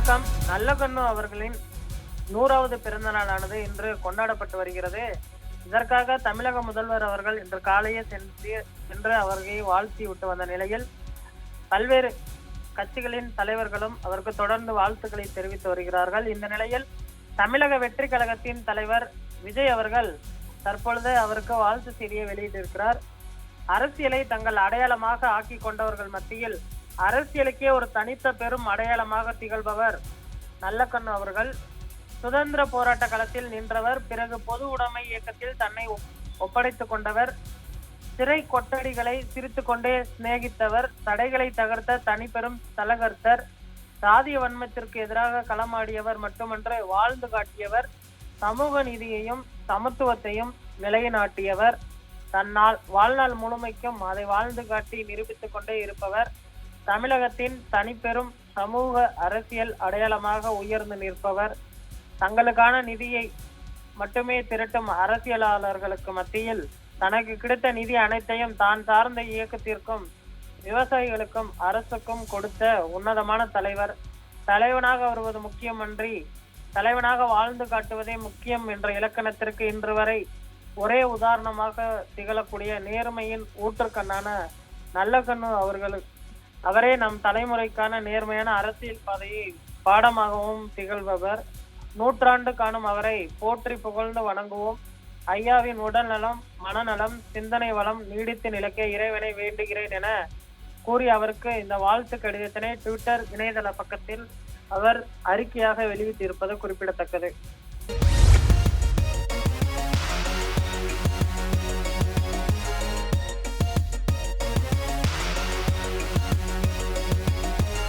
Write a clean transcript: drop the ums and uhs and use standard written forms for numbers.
வணக்கம். நல்லகண்ணு அவர்களின் 100வது பிறந்த நாளானது இன்று கொண்டாடப்பட்டு வருகிறது. இதற்காக தமிழக முதல்வர் அவர்கள் இன்று காலையே சென்று அவர்களை வாழ்த்தி விட்டு வந்த நிலையில் பல்வேறு கட்சிகளின் தலைவர்களும் அவருக்கு தொடர்ந்து வாழ்த்துக்களை தெரிவித்து வருகிறார்கள். இந்த நிலையில் தமிழக வெற்றி கழகத்தின் தலைவர் விஜய் அவர்கள் தற்பொழுது அவருக்கு வாழ்த்து செய்தியை வெளியிட்டிருக்கிறார். அரசியலை தங்கள் அடையாளமாக ஆக்கி கொண்டவர்கள் மத்தியில் அரசியலுக்கே ஒரு தனித்த பெரும் அடையாளமாக திகழ்பவர் நல்லகண்ணு அவர்கள். சுதந்திர போராட்ட களத்தில் நின்றவர். பிறகு பொது உடைமை இயக்கத்தில் தன்னை ஒப்படைத்துக் கொண்டவர். சிறை கொட்டடிகளை சிரித்து கொண்டே சிநேகித்தவர். தடைகளை தகர்த்த தனிப்பெரும் தலகர்த்தர். சாதிய வன்மத்திற்கு எதிராக களமாடியவர் மட்டுமன்று, வாழ்ந்து காட்டியவர். சமூக நீதியையும் சமத்துவத்தையும் நிலைநாட்டியவர். தன்னால் வாழ்நாள் முழுமைக்கும் அதை வாழ்ந்து காட்டி நிரூபித்துக் கொண்டே இருப்பவர். தமிழகத்தின் தனிப்பெரும் சமூக அரசியல் அடையாளமாக உயர்ந்து நிற்பவர். தங்களுக்கான நிதியை மட்டுமே திரட்டும் அரசியலாளர்களுக்கு மத்தியில் தனக்கு கிடைத்த நிதி அனைத்தையும் தான் சார்ந்த இயக்கத்திற்கும் விவசாயிகளுக்கும் அரசுக்கும் கொடுத்த உன்னதமான தலைவர். தலைவனாக வருவது முக்கியமன்றி தலைவனாக வாழ்ந்து காட்டுவதே முக்கியம் என்ற இலக்கணத்திற்கு இன்று வரை ஒரே உதாரணமாக திகழக்கூடிய நேர்மையின் ஊற்றுக்கண்ணான நல்லகண்ணு அவரே நம் தலைமுறைக்கான நேர்மையான அரசியல் பாதையை பாடமாகவும் திகழ்பவர். நூற்றாண்டு காணும் அவரை போற்றி புகழ்ந்து வணங்குவோம். ஐயாவின் உடல் நலம், மனநலம், சிந்தனை வளம் நீடித்து நிலைக்க இறைவனை வேண்டுகிறேன் என கூறி அவருக்கு இந்த வாழ்த்து கடிதத்தினை ட்விட்டர் இணையதள பக்கத்தில் அவர் அறிக்கையாக வெளியிட்டிருப்பது குறிப்பிடத்தக்கது.